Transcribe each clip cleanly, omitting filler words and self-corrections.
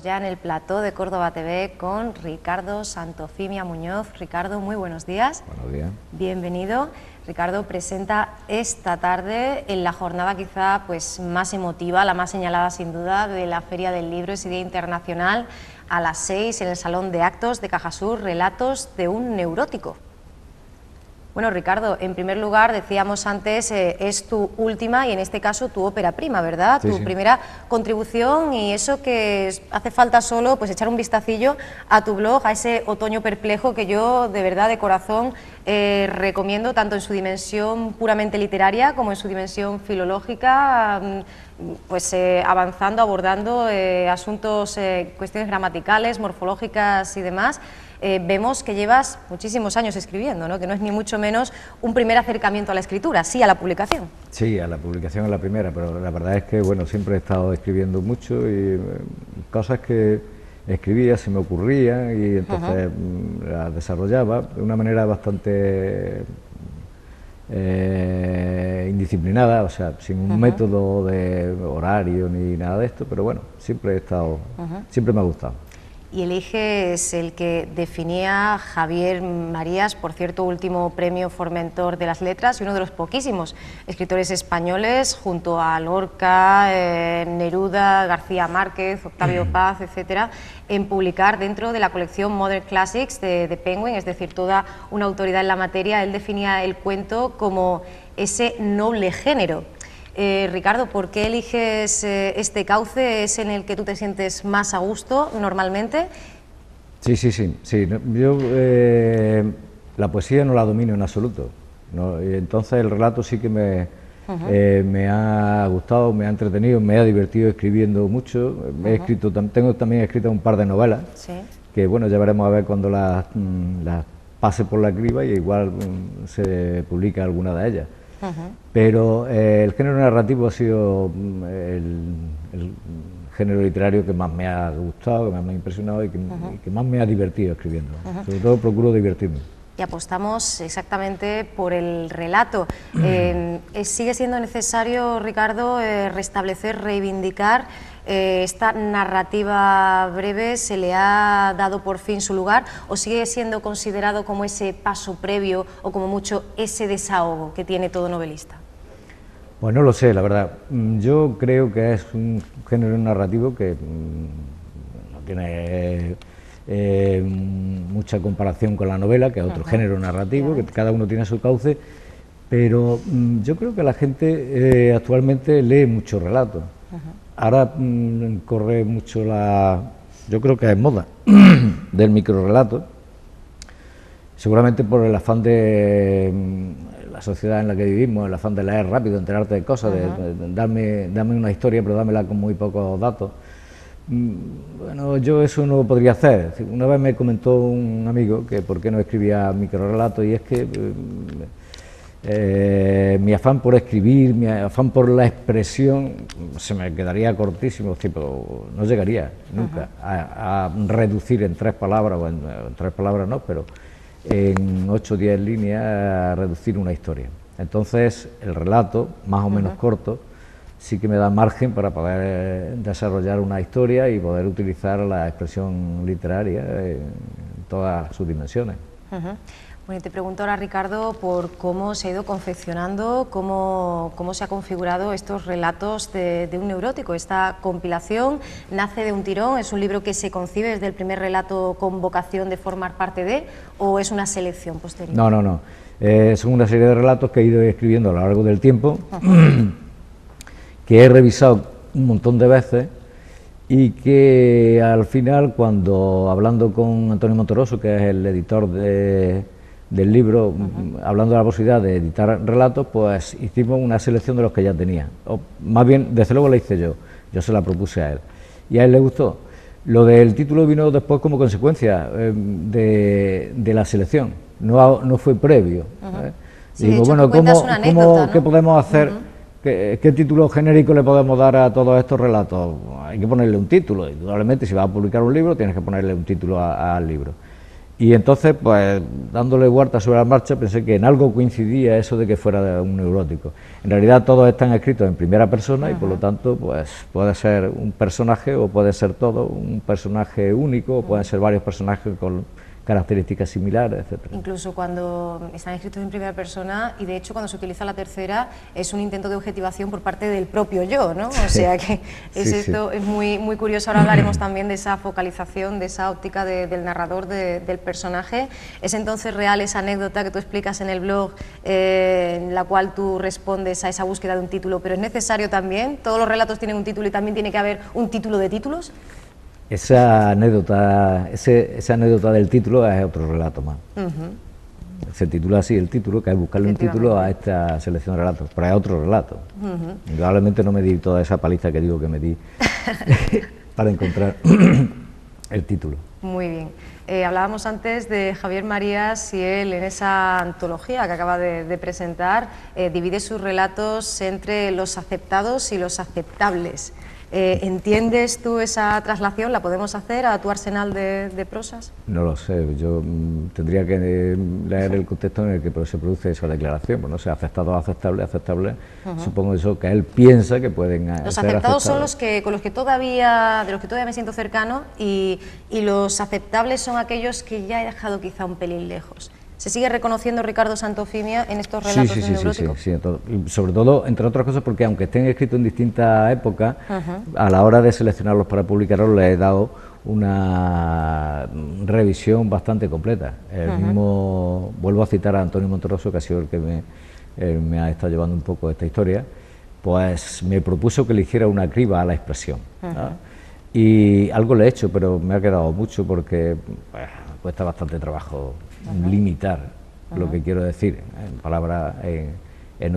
ya en el plató de Córdoba TV con Ricardo Santofimia Muñoz. Ricardo, muy buenos días. Buenos días. Bienvenido. Ricardo presenta esta tarde, en la jornada quizá pues más emotiva, la más señalada sin duda, de la Feria del Libro, ese Día Internacional, a las 6 en el Salón de Actos de Cajasur, Relatos de un neurótico. Bueno, Ricardo, en primer lugar, decíamos antes, es tu última y en este caso tu ópera prima, ¿verdad? Sí, tu primera contribución, y eso que hace falta solo pues echar un vistacillo a tu blog, a ese Otoño Perplejo, que yo de verdad de corazón recomiendo, tanto en su dimensión puramente literaria como en su dimensión filológica, pues avanzando, abordando asuntos, cuestiones gramaticales, morfológicas y demás. Vemos que llevas muchísimos años escribiendo, ¿no? Que no es ni mucho menos un primer acercamiento a la escritura, sí a la publicación. Sí, a la publicación es la primera, pero la verdad es que bueno, siempre he estado escribiendo mucho y cosas que escribía, se me ocurrían y entonces las desarrollaba de una manera bastante indisciplinada, o sea, sin un método de horario ni nada de esto, pero bueno, siempre he estado, siempre me ha gustado. Y eliges el que definía Javier Marías, por cierto, último premio Formentor de las Letras y uno de los poquísimos escritores españoles, junto a Lorca, Neruda, García Márquez, Octavio Paz, etcétera, en publicar dentro de la colección Modern Classics de Penguin, es decir, toda una autoridad en la materia. Él definía el cuento como ese noble género. Ricardo, ¿por qué eliges este cauce? ¿Es en el que tú te sientes más a gusto normalmente? Sí. Yo la poesía no la domino en absoluto, ¿no? Y entonces el relato sí que me ha gustado, me ha entretenido, me ha divertido escribiendo mucho. Tengo también escritas un par de novelas, que bueno, ya veremos a ver cuando las pase por la criba y igual se publica alguna de ellas. Pero el género narrativo ha sido el género literario que más me ha gustado, que más me ha impresionado y que más me ha divertido escribiendo. Sobre todo procuro divertirme. Y apostamos exactamente por el relato. ¿Sigue siendo necesario, Ricardo, restablecer, reivindicar esta narrativa breve? ¿Se le ha dado por fin su lugar o sigue siendo considerado como ese paso previo o como mucho ese desahogo que tiene todo novelista? Pues no lo sé, la verdad. Yo creo que es un género narrativo que no tiene mucha comparación con la novela, que es otro género narrativo, que cada uno tiene su cauce, pero yo creo que la gente actualmente lee mucho relato. Ahora corre mucho yo creo que es moda del microrrelato, seguramente por el afán de la sociedad en la que vivimos, el afán de leer rápido, enterarte de cosas, de darme una historia, pero dámela con muy pocos datos. Bueno, yo eso no lo podría hacer. Una vez me comentó un amigo que por qué no escribía microrrelatos, y es que mi afán por escribir, mi afán por la expresión se me quedaría cortísimo, tipo, no llegaría nunca a reducir en 3 palabras, o en 3 palabras no, pero en 8 o 10 líneas a reducir una historia. Entonces el relato, más o menos corto, sí que me da margen para poder desarrollar una historia y poder utilizar la expresión literaria en todas sus dimensiones. Bueno, te pregunto ahora, Ricardo, por cómo se ha ido confeccionando, cómo se ha configurado estos relatos de un neurótico. Esta compilación nace de un tirón, ¿es un libro que se concibe desde el primer relato con vocación de formar parte de, o es una selección posterior? No. Son una serie de relatos que he ido escribiendo a lo largo del tiempo, que he revisado un montón de veces y que al final, cuando hablando con Antonio Montoroso, que es el editor del libro, hablando de la posibilidad de editar relatos, pues hicimos una selección de los que ya tenía, o más bien, desde luego la hice yo se la propuse a él, y a él le gustó. Lo del título vino después como consecuencia de la selección, no fue previo. Sí, digo, bueno, ¿qué podemos hacer? ¿Qué título genérico le podemos dar a todos estos relatos? Hay que ponerle un título, indudablemente si vas a publicar un libro tienes que ponerle un título al libro. Y entonces, pues, dándole vueltas sobre la marcha, pensé que en algo coincidía eso de que fuera un neurótico. En realidad todos están escritos en primera persona y por lo tanto, pues, puede ser un personaje o puede ser todo, un personaje único, o pueden ser varios personajes con características similares, etcétera. Incluso cuando están escritos en primera persona, y de hecho cuando se utiliza la tercera es un intento de objetivación por parte del propio yo, ¿no? O sea que es muy, muy curioso. Ahora hablaremos también de esa focalización, de esa óptica del narrador, del personaje. ¿Es entonces real esa anécdota que tú explicas en el blog, en la cual tú respondes a esa búsqueda de un título, pero es necesario también? ¿Todos los relatos tienen un título y también tiene que haber un título de títulos? Esa anécdota del título es otro relato más. Se titula así el título, que es buscarle un título a esta selección de relatos, pero es otro relato. Indudablemente no me di toda esa paliza que digo que me di para encontrar el título. Muy bien. Hablábamos antes de Javier Marías y él en esa antología que acaba de presentar divide sus relatos entre los aceptados y los aceptables. ¿Entiendes tú esa traslación? ¿La podemos hacer a tu arsenal de prosas? No lo sé, yo tendría que leer el contexto en el que se produce esa declaración. Bueno, no sé, aceptado, aceptable, supongo eso que él piensa que pueden ser los aceptados son aceptables. los que de los que todavía me siento cercano, y los aceptables son aquellos que ya he dejado quizá un pelín lejos. ¿Se sigue reconociendo Ricardo Santofimia en estos relatos de Neurótico? Sí, y sobre todo, entre otras cosas, porque aunque estén escritos en distintas épocas, a la hora de seleccionarlos para publicarlos les he dado una revisión bastante completa. El mismo, vuelvo a citar a Antonio Monterroso, que ha sido el que me ha estado llevando un poco esta historia, pues me propuso que le hiciera una criba a la expresión. Y algo le he hecho, pero me ha quedado mucho porque cuesta bastante trabajo limitar lo que quiero decir en palabras, en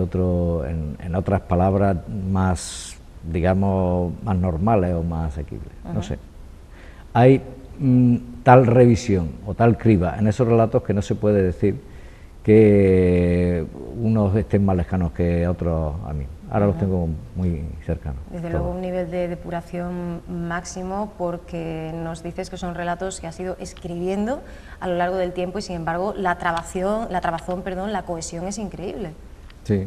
otras palabras más, digamos, más normales o más asequibles. No sé. Hay tal revisión o tal criba en esos relatos que no se puede decir que unos estén más lejanos que otros a mí. Ahora los tengo muy cercanos. Desde luego un nivel de depuración máximo, porque nos dices que son relatos que has ido escribiendo a lo largo del tiempo y sin embargo la cohesión es increíble. Sí.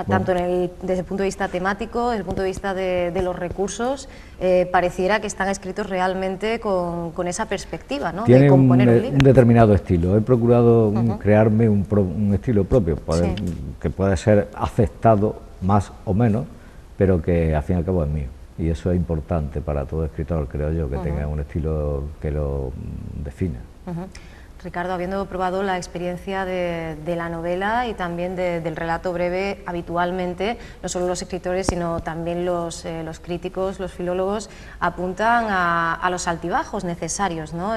Tanto desde el punto de vista temático, desde el punto de vista de los recursos, pareciera que están escritos realmente con esa perspectiva, ¿no? Tiene de componer un libro. Un determinado estilo. He procurado crearme un estilo propio, que puede ser aceptado más o menos, pero que al fin y al cabo es mío. Y eso es importante para todo escritor, creo yo, que tenga un estilo que lo defina. Ricardo, habiendo probado la experiencia de la novela y también del relato breve, habitualmente, no solo los escritores, sino también los críticos, los filólogos, apuntan a los altibajos necesarios, ¿no?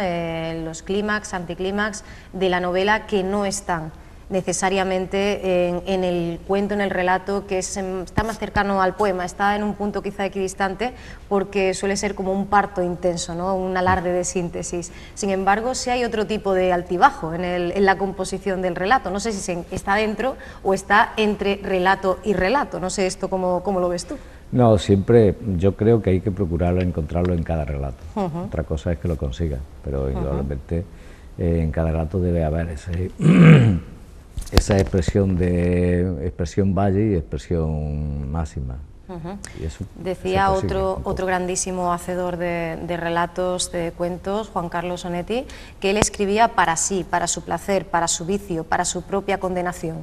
Los clímax, anticlímax de la novela que no están necesariamente en el cuento, en el relato, que está más cercano al poema, está en un punto quizá equidistante, porque suele ser como un parto intenso, ¿no? Un alarde de síntesis. Sin embargo, sí hay otro tipo de altibajo en la composición del relato. No sé si está dentro o está entre relato y relato. No sé esto cómo lo ves tú. No, siempre yo creo que hay que procurarlo, encontrarlo en cada relato. Otra cosa es que lo consiga, pero indudablemente en cada relato debe haber esa expresión valle y expresión máxima. Y eso, decía otro grandísimo hacedor de relatos, de cuentos, Juan Carlos Onetti, que él escribía para sí, para su placer, para su vicio, para su propia condenación.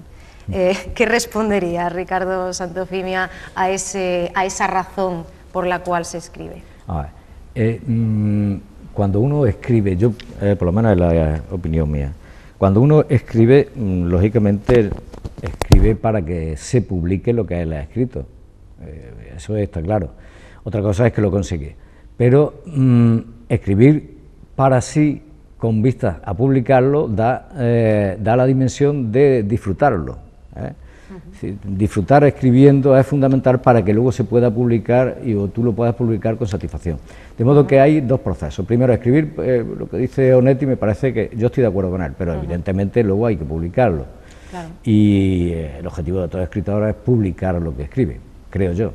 ¿Qué respondería Ricardo Santofimia a esa razón por la cual se escribe? A ver, cuando uno escribe, yo por lo menos es la opinión mía, cuando uno escribe, lógicamente escribe para que se publique lo que él ha escrito, eso está claro. Otra cosa es que lo consigue, pero escribir para sí, con vistas a publicarlo, da la dimensión de disfrutarlo. Disfrutar escribiendo es fundamental para que luego se pueda publicar o tú lo puedas publicar con satisfacción. De modo que hay dos procesos. Primero, escribir, lo que dice Onetti me parece que yo estoy de acuerdo con él, pero evidentemente luego hay que publicarlo. Claro. Y el objetivo de todo escritor es publicar lo que escribe, creo yo.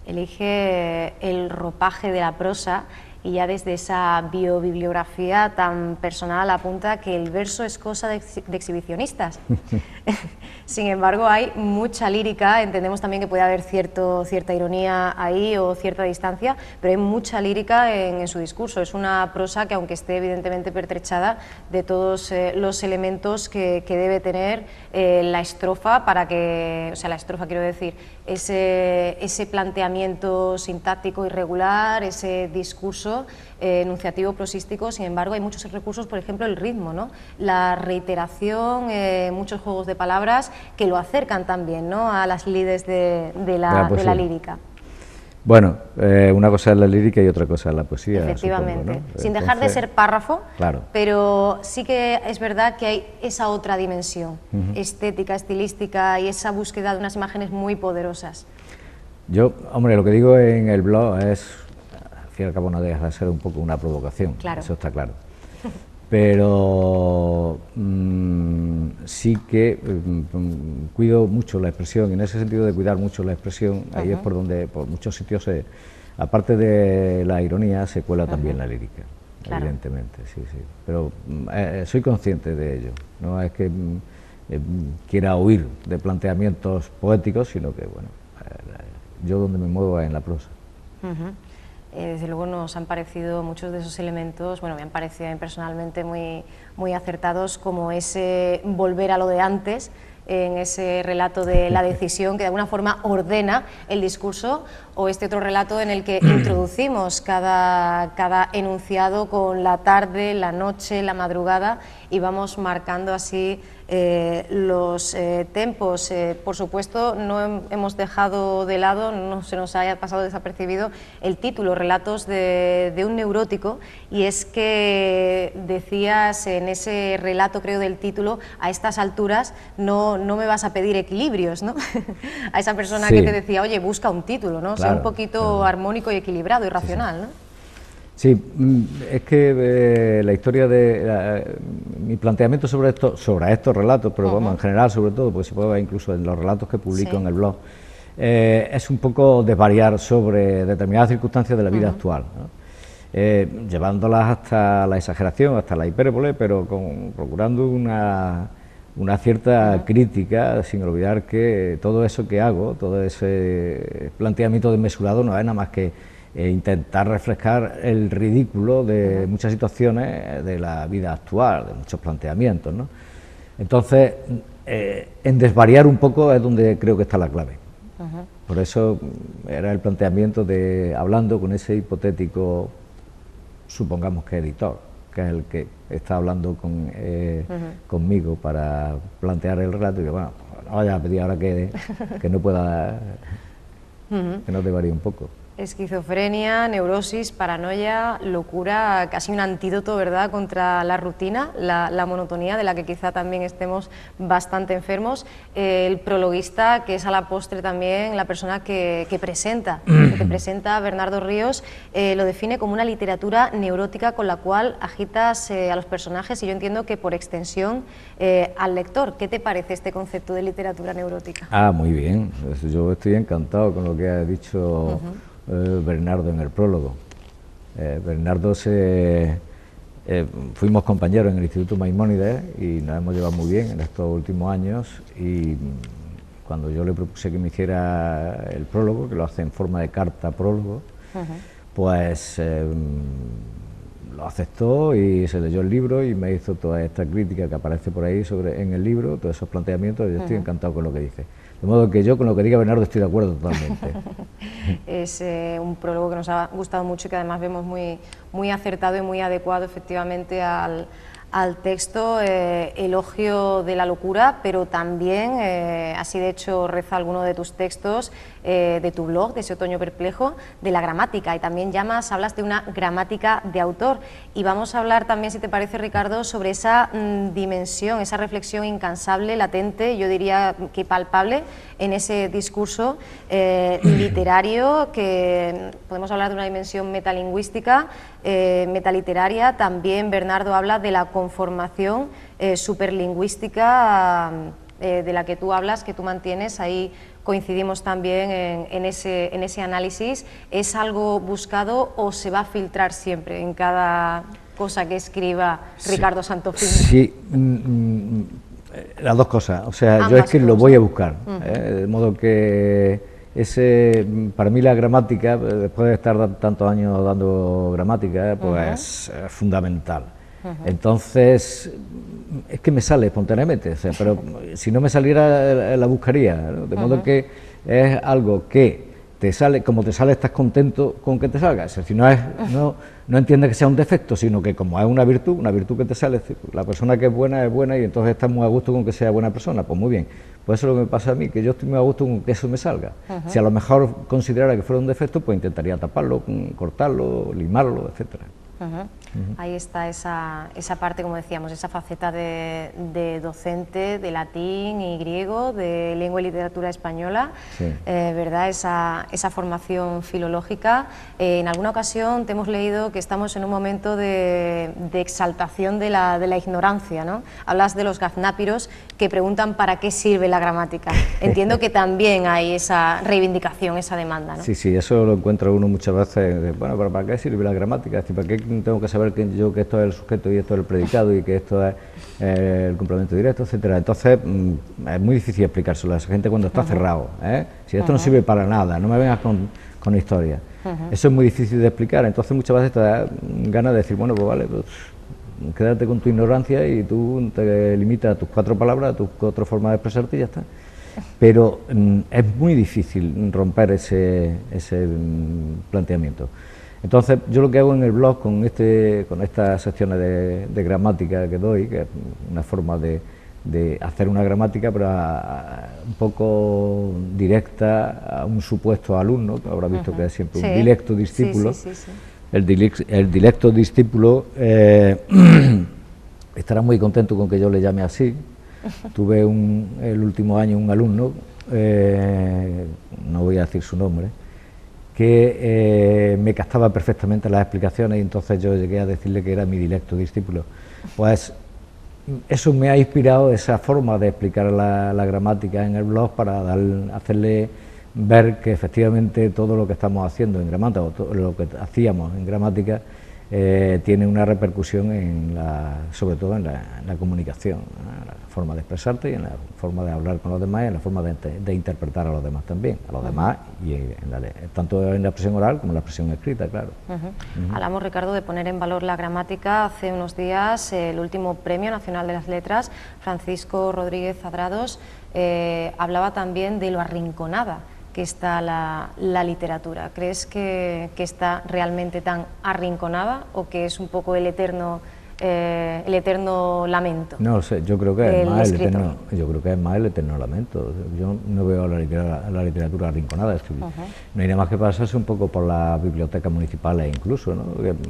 Elige el ropaje de la prosa y ya desde esa biobibliografía tan personal apunta que el verso es cosa de exhibicionistas. Sin embargo, hay mucha lírica, entendemos también que puede haber cierta ironía ahí o cierta distancia, pero hay mucha lírica en su discurso. Es una prosa que, aunque esté evidentemente pertrechada de todos los elementos que debe tener la estrofa para que, o sea, la estrofa quiero decir, ese planteamiento sintáctico irregular, ese discurso enunciativo prosístico. Sin embargo, hay muchos recursos, por ejemplo, el ritmo, ¿no? La reiteración, muchos juegos de palabras que lo acercan también, ¿no?, a las lides de la lírica. Bueno, una cosa es la lírica y otra cosa es la poesía. Efectivamente, supongo, ¿no? Sin dejar de ser párrafo, claro. Pero sí que es verdad que hay esa otra dimensión estética, estilística y esa búsqueda de unas imágenes muy poderosas. Yo, hombre, lo que digo en el blog es, al fin y al cabo no deja de ser un poco una provocación, claro. Eso está claro. Pero sí que cuido mucho la expresión, y en ese sentido de cuidar mucho la expresión, ahí es por donde, por muchos sitios, aparte de la ironía, se cuela también la lírica, claro. Evidentemente, sí, sí. Pero soy consciente de ello, no es que quiera huir de planteamientos poéticos, sino que, bueno, yo donde me muevo es en la prosa. Desde luego nos han parecido muchos de esos elementos, bueno, me han parecido personalmente muy acertados, como ese volver a lo de antes, en ese relato de la decisión que de alguna forma ordena el discurso, o este otro relato en el que introducimos cada enunciado con la tarde, la noche, la madrugada, y vamos marcando así los tempos. Por supuesto, no hemos dejado de lado, no se nos haya pasado desapercibido el título, Relatos de un neurótico, y es que decías en ese relato, creo, del título, a estas alturas no me vas a pedir equilibrios, ¿no? A esa persona que te decía, oye, busca un título, ¿no? Claro, sea un poquito armónico y equilibrado y racional, ¿no? Sí, es que la historia de mi planteamiento sobre estos relatos, pero vamos, en general sobre todo, porque se puede ver incluso en los relatos que publico en el blog, es un poco desvariar sobre determinadas circunstancias de la vida actual, ¿no? Llevándolas hasta la exageración, hasta la hipérbole, pero procurando una cierta crítica, sin olvidar que todo eso que hago, todo ese planteamiento desmesurado, no es nada más que intentar refrescar el ridículo de muchas situaciones de la vida actual, de muchos planteamientos, ¿no? Entonces, en desvariar un poco es donde creo que está la clave. Por eso era el planteamiento de, hablando con ese hipotético, supongamos que editor, que es el que está hablando conmigo para plantear el relato, y que bueno, no vaya a pedir ahora que no pueda, que no desvaríe un poco. Esquizofrenia, neurosis, paranoia, locura, casi un antídoto, ¿verdad?, contra la rutina, la monotonía, de la que quizá también estemos bastante enfermos. El prologuista, que es a la postre también la persona que presenta Bernardo Ríos, lo define como una literatura neurótica con la cual agitas a los personajes y yo entiendo que por extensión al lector. ¿Qué te parece este concepto de literatura neurótica? Muy bien, yo estoy encantado con lo que ha dicho Bernardo en el prólogo. Bernardo fuimos compañeros en el Instituto Maimónides y nos hemos llevado muy bien en estos últimos años, y cuando yo le propuse que me hiciera el prólogo, que lo hace en forma de carta prólogo, pues lo aceptó y se leyó el libro y me hizo toda esta crítica que aparece por ahí en el libro, todos esos planteamientos, y yo estoy encantado con lo que dice. De modo que yo con lo que diga Bernardo estoy de acuerdo totalmente. Es un prólogo que nos ha gustado mucho y que además vemos muy acertado y muy adecuado efectivamente al texto, elogio de la locura, pero también, así de hecho reza alguno de tus textos, de tu blog, de ese otoño perplejo, de la gramática, y también hablas de una gramática de autor, y vamos a hablar también, si te parece, Ricardo, sobre esa dimensión, esa reflexión incansable, latente, yo diría que palpable, en ese discurso literario, que podemos hablar de una dimensión metalingüística, metaliteraria. También Bernardo habla de la conformación superlingüística de la que tú hablas, que tú mantienes, ahí coincidimos también en ese análisis, ¿es algo buscado o se va a filtrar siempre en cada cosa que escriba Ricardo Santofimio? Sí, las dos cosas, o sea, yo es que lo voy a buscar, de modo que para mí la gramática, después de estar tantos años dando gramática, pues es fundamental. Entonces, es que me sale espontáneamente, o sea, pero si no me saliera la buscaría, ¿no? De modo que es algo que te sale, como te sale estás contento con que te salga, es decir, no entiendes que sea un defecto, sino que como es una virtud que te sale, la persona que es buena y entonces estás muy a gusto con que sea buena persona, pues muy bien, pues eso es lo que me pasa a mí, que yo estoy muy a gusto con que eso me salga. Si a lo mejor considerara que fuera un defecto, pues intentaría taparlo, cortarlo, limarlo, etcétera. Ahí está esa parte, como decíamos, esa faceta de docente de latín y griego, de lengua y literatura española, sí. ¿Verdad? Esa formación filológica. En alguna ocasión te hemos leído que estamos en un momento de exaltación de la ignorancia, ¿no? Hablas de los gaznápiros que preguntan para qué sirve la gramática. Entiendo que también hay esa reivindicación, esa demanda, ¿no? Sí, sí, eso lo encuentra uno muchas veces, bueno, pero ¿para qué sirve la gramática? Es decir, ¿para qué tengo que saber que esto es el sujeto y esto es el predicado y que esto es el complemento directo, etcétera? Entonces es muy difícil explicárselo a esa gente cuando está cerrado, ¿eh? Si esto no sirve para nada, no me vengas con historias. Eso es muy difícil de explicar, entonces muchas veces te da ganas de decir, bueno, pues vale, pues quédate con tu ignorancia y tú te limitas a tus 4 palabras, a tus 4 formas de expresarte y ya está. Pero es muy difícil romper ese planteamiento. Entonces, yo lo que hago en el blog con estas secciones de gramática que doy, que es una forma de hacer una gramática, pero un poco directa a un supuesto alumno, que habrá visto que es siempre un dilecto discípulo. Sí. El dilecto discípulo estará muy contento con que yo le llame así. Tuve el último año un alumno, no voy a decir su nombre, que me captaba perfectamente las explicaciones y entonces yo llegué a decirle que era mi dilecto discípulo. Pues eso me ha inspirado, esa forma de explicar la gramática en el blog, para hacerle ver que efectivamente todo lo que estamos haciendo en gramática, o todo lo que hacíamos en gramática, tiene una repercusión sobre todo en la comunicación, en la forma de expresarte y en la forma de hablar con los demás y en la forma de interpretar a los demás también, y tanto en la expresión oral como en la expresión escrita, claro. Hablamos, Ricardo, de poner en valor la gramática. Hace unos días el último Premio Nacional de las Letras, Francisco Rodríguez Adrados, hablaba también de lo arrinconada que está la literatura. ¿Crees que está realmente tan arrinconada o que es un poco el eterno lamento? No lo sé, yo creo que es más el eterno lamento. Yo no veo a la literatura arrinconada. No hay nada más que pasarse un poco por las bibliotecas municipales incluso, ¿no?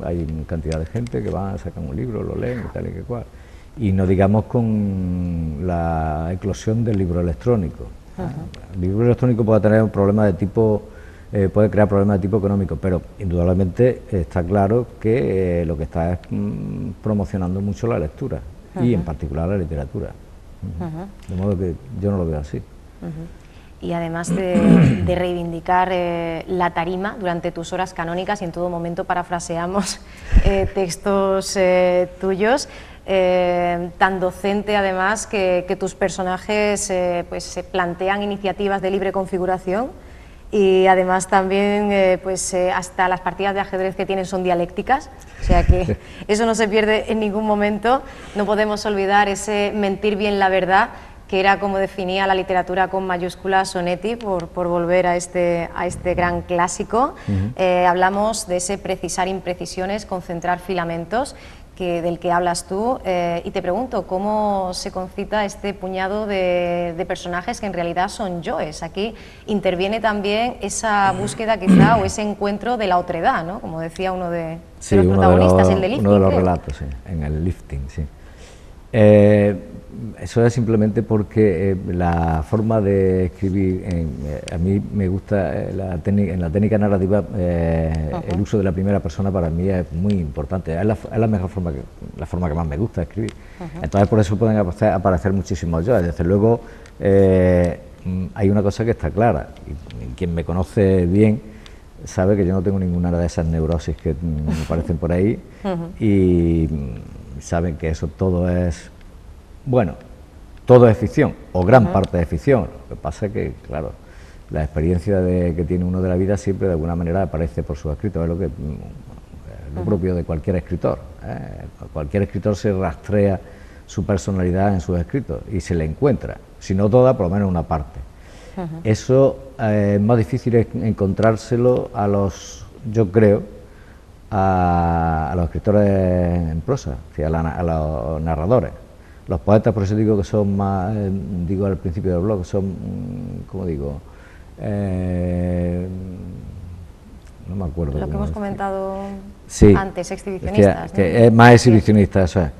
Hay cantidad de gente que va, sacan un libro, lo leen y tal y que cual. Y no digamos con la eclosión del libro electrónico. El libro electrónico puede tener un problema de tipo, puede crear problemas de tipo económico, pero indudablemente está claro que lo que está es promocionando mucho la lectura y en particular la literatura. De modo que yo no lo veo así. Y además de reivindicar la tarima durante tus horas canónicas, y en todo momento parafraseamos textos tuyos, tan docente además que tus personajes pues se plantean iniciativas de libre configuración, y además también hasta las partidas de ajedrez que tienen son dialécticas, o sea que eso no se pierde en ningún momento. No podemos olvidar ese mentir bien la verdad, que era como definía la literatura con mayúsculas Sonetti, por volver a este gran clásico. Hablamos de ese precisar imprecisiones, concentrar filamentos, del que hablas tú, y te pregunto, ¿cómo se concita este puñado de personajes que en realidad son yoes? Aquí interviene también esa búsqueda quizá, o ese encuentro de la otredad, ¿no? Como decía uno de los protagonistas, el de Lifting. Uno de los relatos, sí, en el Lifting, sí. Eso es simplemente porque la forma de escribir, a mí me gusta en la técnica narrativa, el uso de la primera persona para mí es muy importante, es la mejor forma, la forma que más me gusta de escribir. Entonces por eso pueden aparecer muchísimos yo, desde luego hay una cosa que está clara, y quien me conoce bien sabe que yo no tengo ninguna de esas neurosis que me parecen por ahí, y saben que eso todo es, bueno, todo es ficción, o gran parte de ficción. Lo que pasa es que, claro, la experiencia que tiene uno de la vida siempre de alguna manera aparece por sus escritos, es lo propio de cualquier escritor. Cualquier escritor se rastrea su personalidad en sus escritos y se le encuentra, si no toda, por lo menos una parte. Eso es más difícil encontrárselo yo creo, a los escritores en prosa, a los narradores. Los poetas, por eso digo que son más, digo al principio del blog, son, ¿cómo digo? No me acuerdo. Lo que hemos comentado antes, exhibicionistas. Que es más exhibicionista, eso es.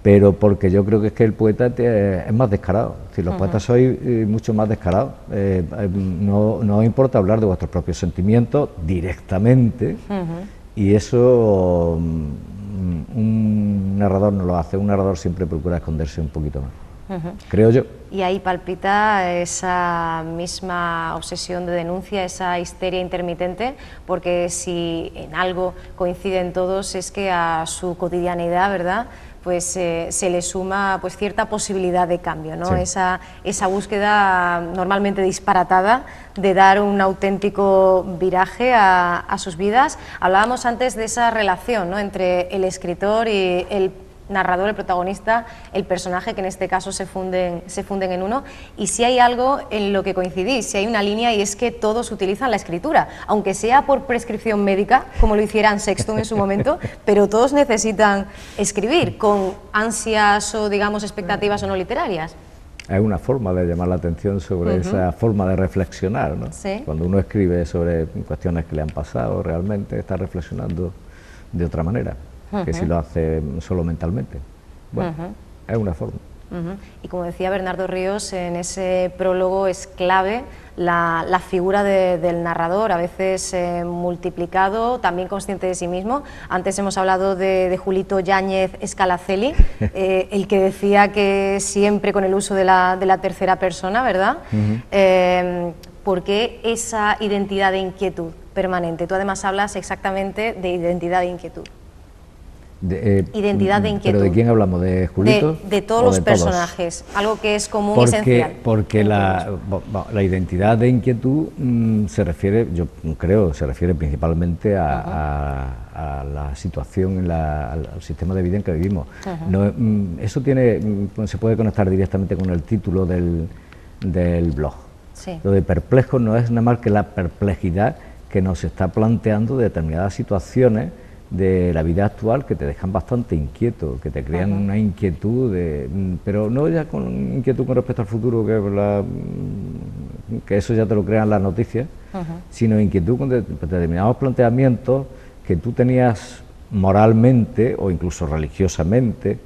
Pero porque yo creo que es que el poeta es más descarado. Es decir, los poetas sois mucho más descarados. No os importa hablar de vuestros propios sentimientos directamente, y eso un narrador no lo hace. Un narrador siempre procura esconderse un poquito más, creo yo. Y ahí palpita esa misma obsesión de denuncia, esa histeria intermitente, porque si en algo coinciden todos es que a su cotidianidad, ¿verdad?, pues se le suma pues cierta posibilidad de cambio, ¿no? Sí. Esa búsqueda normalmente disparatada de dar un auténtico viraje a sus vidas. Hablábamos antes de esa relación, ¿no?, entre el escritor y el narrador, el protagonista, el personaje, que en este caso se funden en uno, y si hay algo en lo que coincidís, si hay una línea, y es que todos utilizan la escritura, aunque sea por prescripción médica, como lo hicieran Sexton en su momento, pero todos necesitan escribir, con ansias o, digamos, expectativas o no literarias. Es una forma de llamar la atención sobre esa forma de reflexionar, ¿no? ¿Sí? Cuando uno escribe sobre cuestiones que le han pasado, realmente está reflexionando de otra manera que si lo hace solo mentalmente. Bueno, es una forma. Y como decía Bernardo Ríos, en ese prólogo es clave la figura del narrador, a veces multiplicado, también consciente de sí mismo. Antes hemos hablado de Julito Yáñez Scalaceli, el que decía que siempre con el uso de la tercera persona, ¿verdad? ¿Por qué esa identidad de inquietud permanente? Tú además hablas exactamente de identidad de inquietud. Identidad de inquietud. ¿Pero de quién hablamos? ¿De Julito? De todos los personajes, algo que es común y esencial. Porque la identidad de inquietud se refiere, yo creo, se refiere principalmente a la situación, al sistema de vida en que vivimos. No, eso se puede conectar directamente con el título del blog. Sí. Lo de perplejo no es nada más que la perplejidad que nos está planteando determinadas situaciones de la vida actual que te dejan bastante inquieto, que te crean una inquietud, pero no ya con inquietud con respecto al futuro, que eso ya te lo crean las noticias, sino inquietud con determinados planteamientos que tú tenías moralmente o incluso religiosamente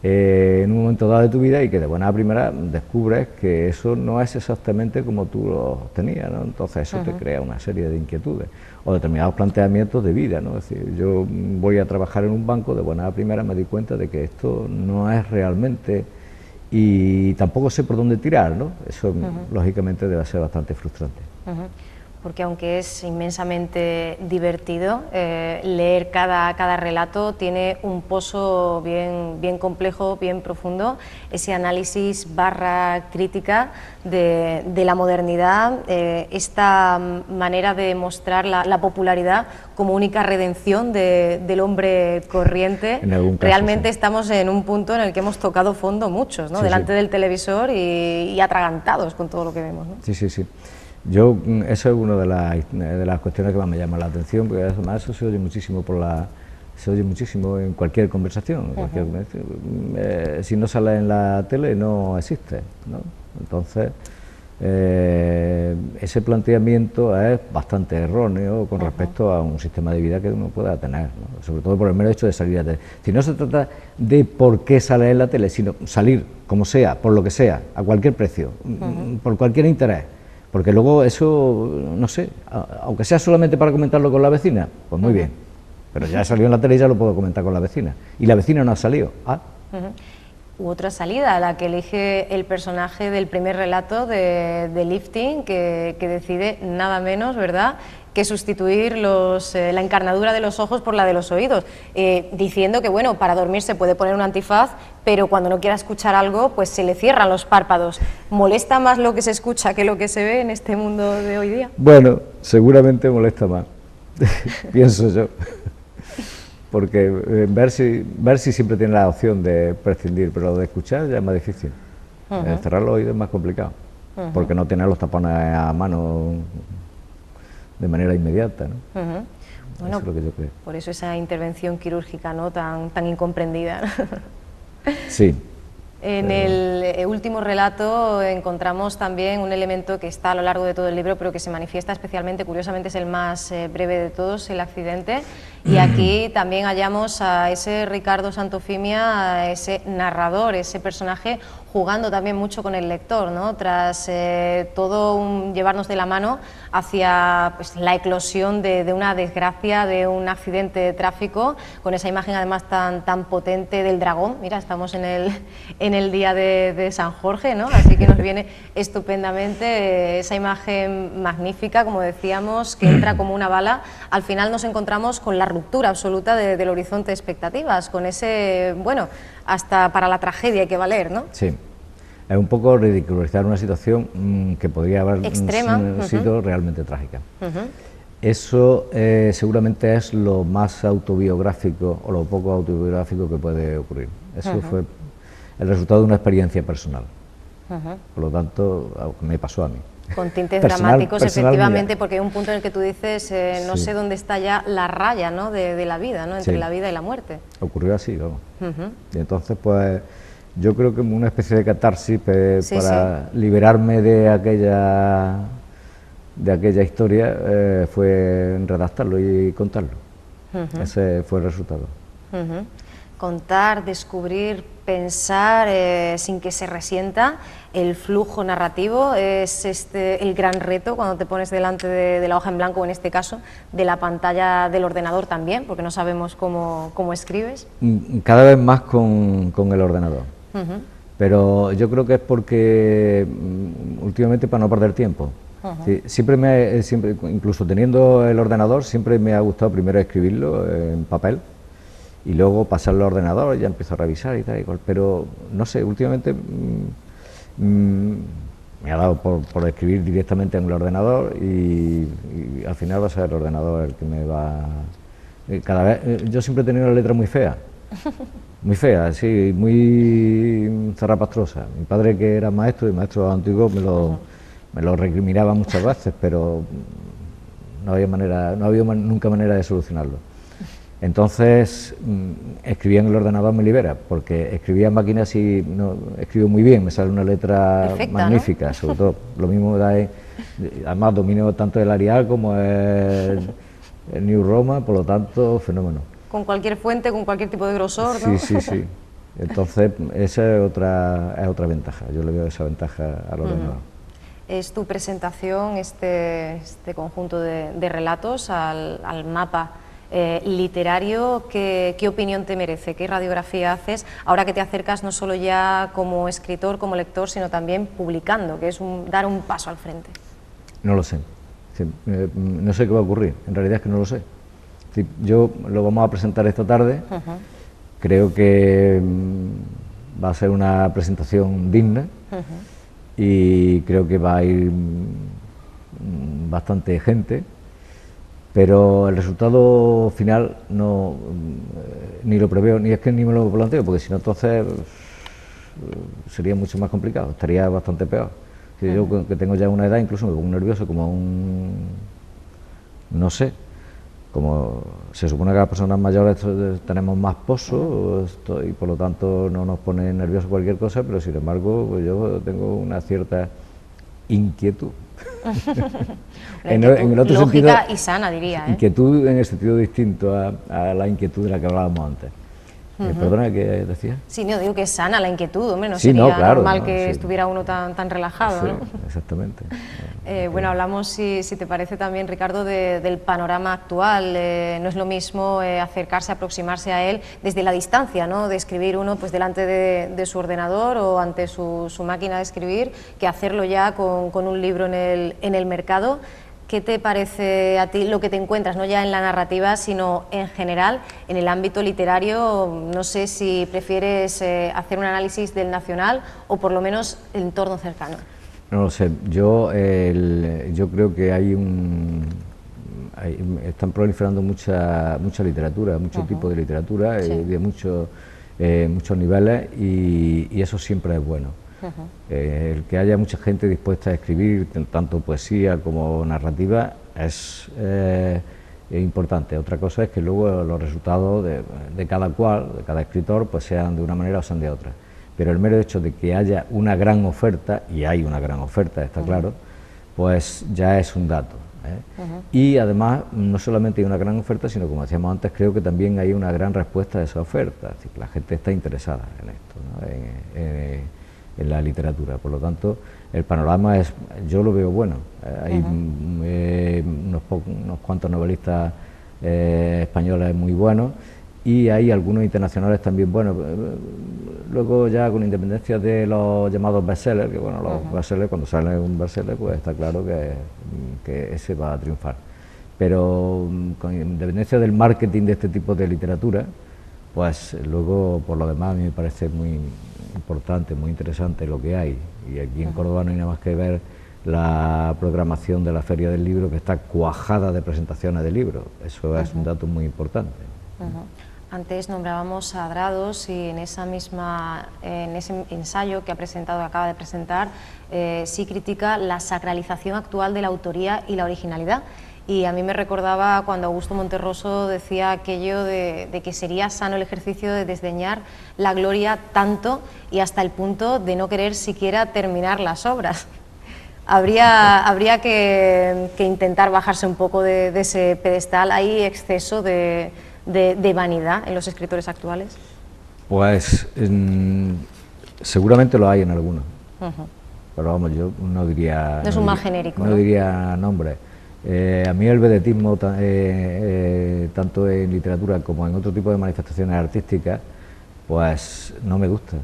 en un momento dado de tu vida, y que de buena primera descubres que eso no es exactamente como tú lo tenías, ¿no? Entonces eso te crea una serie de inquietudes o determinados planteamientos de vida, ¿no? Es decir, yo voy a trabajar en un banco, de buena primera me di cuenta de que esto no es realmente, y tampoco sé por dónde tirar, ¿no? Eso lógicamente debe ser bastante frustrante. Porque aunque es inmensamente divertido, leer cada relato tiene un pozo bien complejo, bien profundo, ese análisis / crítica de la modernidad, esta manera de mostrar la popularidad como única redención del hombre corriente. Realmente estamos en un punto en el que hemos tocado fondo muchos, ¿no? Delante del televisor y atragantados con todo lo que vemos, ¿no? Sí. Yo, eso es una de las cuestiones que más me llama la atención, porque además eso se oye muchísimo en cualquier conversación. Si no sale en la tele no existe, ¿no? Entonces, ese planteamiento es bastante erróneo con respecto a un sistema de vida que uno pueda tener, ¿no? Sobre todo por el mero hecho de salir a la tele. Si no se trata de por qué sale en la tele, sino salir como sea, por lo que sea, a cualquier precio, por cualquier interés. Porque luego eso, no sé, aunque sea solamente para comentarlo con la vecina, pues muy bien, pero ya salió en la tele y ya lo puedo comentar con la vecina, y la vecina no ha salido. u otra salida, la que elige el personaje del primer relato de Lifting, que decide nada menos, ¿verdad?, que sustituir la encarnadura de los ojos por la de los oídos, diciendo que, bueno, para dormir se puede poner un antifaz, pero cuando no quiera escuchar algo, pues se le cierran los párpados. ¿Molesta más lo que se escucha que lo que se ve en este mundo de hoy día? Bueno, seguramente molesta más, pienso yo, porque ver si siempre tiene la opción de prescindir, pero lo de escuchar ya es más difícil. Cerrar los oídos es más complicado, porque no tener los tapones a mano de manera inmediata, ¿no? Bueno, eso es lo que yo creo. Por eso esa intervención quirúrgica, ¿no?, tan incomprendida. Sí. En el último relato encontramos también un elemento que está a lo largo de todo el libro, pero que se manifiesta especialmente, curiosamente es el más breve de todos, el accidente, y aquí también hallamos a ese Ricardo Santofimia, a ese narrador, ese personaje jugando también mucho con el lector, ¿no?, tras llevarnos de la mano hacia, pues, la eclosión de una desgracia, de un accidente de tráfico, con esa imagen además tan potente del dragón. Mira, estamos en el día de San Jorge, ¿no?, así que nos viene estupendamente esa imagen magnífica, como decíamos, que entra como una bala. Al final nos encontramos con la ruptura absoluta del horizonte de expectativas, con ese, bueno, hasta para la tragedia hay que valer, ¿no? Sí, es un poco ridiculizar una situación que podría haber sido realmente trágica. Eso seguramente es lo más autobiográfico o lo poco autobiográfico que puede ocurrir. Eso fue el resultado de una experiencia personal. Por lo tanto, me pasó a mí. Con tintes dramáticos, efectivamente, mía. porque hay un punto en el que tú dices, no sé dónde está ya la raya, ¿no?, de la vida, ¿no?, entre la vida y la muerte. Ocurrió así, vamos. Y entonces, pues, yo creo que una especie de catarsis para liberarme de aquella historia fue redactarlo y contarlo. Ese fue el resultado. Contar, descubrir, pensar sin que se resienta. El flujo narrativo es el gran reto cuando te pones delante de la hoja en blanco, o en este caso de la pantalla del ordenador también, porque no sabemos cómo escribes. Cada vez más con el ordenador, pero yo creo que es porque últimamente para no perder tiempo. Sí, siempre, incluso teniendo el ordenador, siempre me ha gustado primero escribirlo en papel y luego pasarlo al ordenador, ya empiezo a revisar y tal y cual, pero no sé, últimamente me ha dado por escribir directamente en el ordenador y al final va a ser el ordenador el que me va... Cada vez, yo siempre he tenido la letra muy fea, sí, muy zarrapastrosa. Mi padre, que era maestro, y maestro antiguo, me lo recriminaba muchas veces, pero no había nunca manera de solucionarlo. Entonces, escribir en el ordenador me libera, porque escribía en máquina sí, no, escribo muy bien, me sale una letra perfecta, magnífica, ¿no? Sobre todo. Lo mismo da, además domino tanto el Arial como el New Roma, por lo tanto, fenómeno. Con cualquier fuente, con cualquier tipo de grosor, ¿no? Sí. Entonces, esa es otra ventaja, yo le veo esa ventaja al ordenador. Es tu presentación, este conjunto de relatos al mapa literario. ¿Qué opinión te merece? ¿Qué radiografía haces ahora que te acercas no solo ya como escritor, como lector, sino también publicando, que es dar un paso al frente? No lo sé. Sí, no sé qué va a ocurrir, en realidad es que no lo sé. Sí, yo lo vamos a presentar esta tarde, creo que va a ser una presentación digna y creo que va a ir bastante gente, pero el resultado final no ni lo preveo, ni es que ni me lo planteo, porque si no entonces sería mucho más complicado, estaría bastante peor. Si yo que tengo ya una edad, incluso me pongo nervioso como no sé, como se supone que las personas mayores tenemos más pozo y por lo tanto no nos pone nervioso cualquier cosa, pero sin embargo pues yo tengo una cierta inquietud. en el otro lógica sentido, y sana, diría. Inquietud en el sentido distinto a la inquietud de la que hablábamos antes. Perdona, ¿qué decías? Sí, no, digo que es sana la inquietud, hombre, no Sí, sería no, claro, normal no, que sí. estuviera uno tan relajado, Sí, ¿no? exactamente. Bueno, hablamos, si te parece también, Ricardo, del panorama actual. No es lo mismo acercarse, aproximarse a él desde la distancia, ¿no? De escribir uno pues delante de su ordenador o ante su máquina de escribir, que hacerlo ya con un libro en el mercado. ¿Qué te parece a ti lo que te encuentras, no ya en la narrativa, sino en general, en el ámbito literario? No sé si prefieres hacer un análisis del nacional o por lo menos el entorno cercano. No lo sé, yo creo que están proliferando mucha literatura, mucho tipo de literatura, Sí. de muchos niveles, y eso siempre es bueno. El que haya mucha gente dispuesta a escribir tanto poesía como narrativa es importante. Otra cosa es que luego los resultados de cada cual, de cada escritor, pues sean de una manera o sean de otra. Pero el mero hecho de que haya una gran oferta, y hay una gran oferta, está claro, pues ya es un dato. Y además, no solamente hay una gran oferta, sino, como decíamos antes, creo que también hay una gran respuesta a esa oferta. Es decir, la gente está interesada en esto, ¿no? En la literatura. Por lo tanto, el panorama yo lo veo bueno. Hay unos cuantos novelistas españoles muy buenos, y hay algunos internacionales también buenos. Luego, ya con independencia de los llamados bestsellers, que bueno, los bestsellers, cuando sale un bestseller, pues está claro que ese va a triunfar. Pero con independencia del marketing de este tipo de literatura, pues luego, por lo demás, a mí me parece muy importante, muy interesante lo que hay. Y aquí en Córdoba no hay nada más que ver la programación de la Feria del Libro, que está cuajada de presentaciones de libros. Eso es un dato muy importante. Antes nombrábamos a Drados, y en ese ensayo que acaba de presentar, sí critica la sacralización actual de la autoría y la originalidad. Y a mí me recordaba cuando Augusto Monterroso decía aquello de que sería sano el ejercicio de desdeñar la gloria tanto y hasta el punto de no querer siquiera terminar las obras. Habría que intentar bajarse un poco de ese pedestal. ¿Hay exceso de vanidad en los escritores actuales? Pues seguramente lo hay en algunos, pero vamos, yo no diría... No es un mal genérico, no diría nombre. A mí el vedetismo, tanto en literatura como en otro tipo de manifestaciones artísticas, pues no me gusta,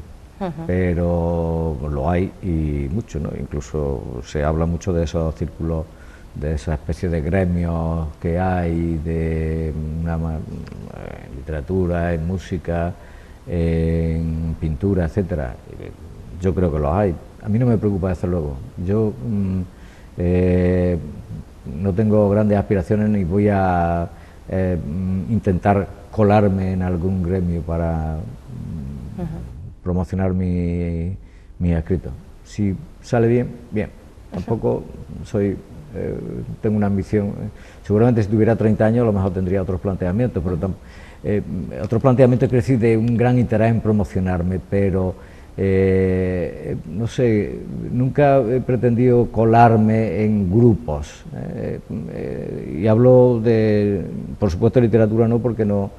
pero lo hay, y mucho, ¿no? Incluso se habla mucho de esos círculos, de esa especie de gremios que hay de literatura, en música, en pintura, etcétera. Yo creo que los hay. A mí no me preocupa, desde luego. Yo no tengo grandes aspiraciones, ni voy a intentar colarme en algún gremio para promocionar mi escrito. Si sale bien, bien. Tampoco tengo una ambición. Seguramente si tuviera 30 años a lo mejor tendría otros planteamientos, pero otros planteamientos, quiero decir, de un gran interés en promocionarme, pero no sé, nunca he pretendido colarme en grupos, y hablo por supuesto, de literatura no, porque no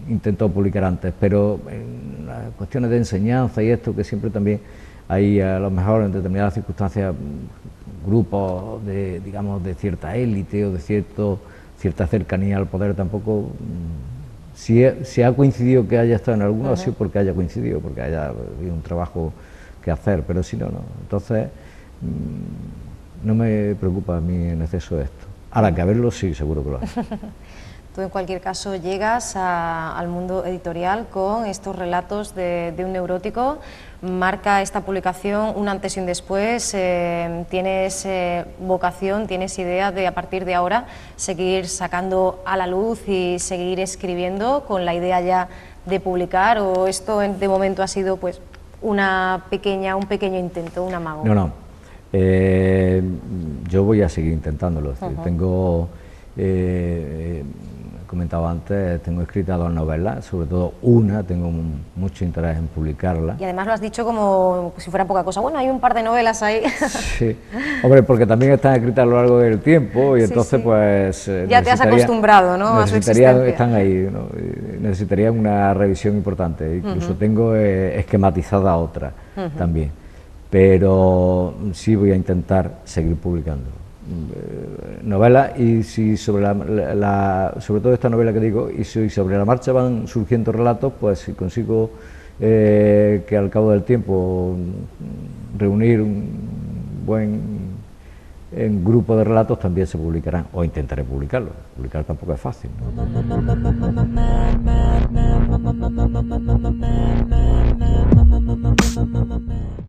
intento publicar antes, pero en las cuestiones de enseñanza y esto, que siempre también hay, a lo mejor en determinadas circunstancias, grupos de cierta élite o de cierta cercanía al poder. Tampoco, si ha coincidido que haya estado en alguno, ha sido porque haya coincidido, porque haya habido un trabajo que hacer, pero si no, no. Entonces, no me preocupa a mí en exceso esto. Ahora, que a verlo, sí, seguro que lo hay. Tú, en cualquier caso, llegas al mundo editorial con estos relatos de un neurótico. Marca esta publicación un antes y un después. Tienes vocación, tienes idea de, a partir de ahora, seguir sacando a la luz y seguir escribiendo con la idea ya de publicar, o esto de momento ha sido pues un pequeño intento, un amago? No. Yo voy a seguir intentándolo. Es decir, tengo... comentaba antes, tengo escritas 2 novelas, sobre todo una, tengo mucho interés en publicarla. Y además lo has dicho como si fuera poca cosa. Bueno, hay un par de novelas ahí. Sí, hombre, porque también están escritas a lo largo del tiempo, y entonces sí. pues... Ya te has acostumbrado, ¿no?, a su existencia. Están ahí, ¿no? necesitarían una revisión importante. Incluso tengo esquematizada otra también, pero sí voy a intentar seguir publicando novelas, y si sobre sobre todo esta novela que digo, y si sobre la marcha van surgiendo relatos, pues si consigo que al cabo del tiempo reunir un buen grupo de relatos, también se publicarán, o intentaré publicarlo. Publicar tampoco es fácil, ¿no?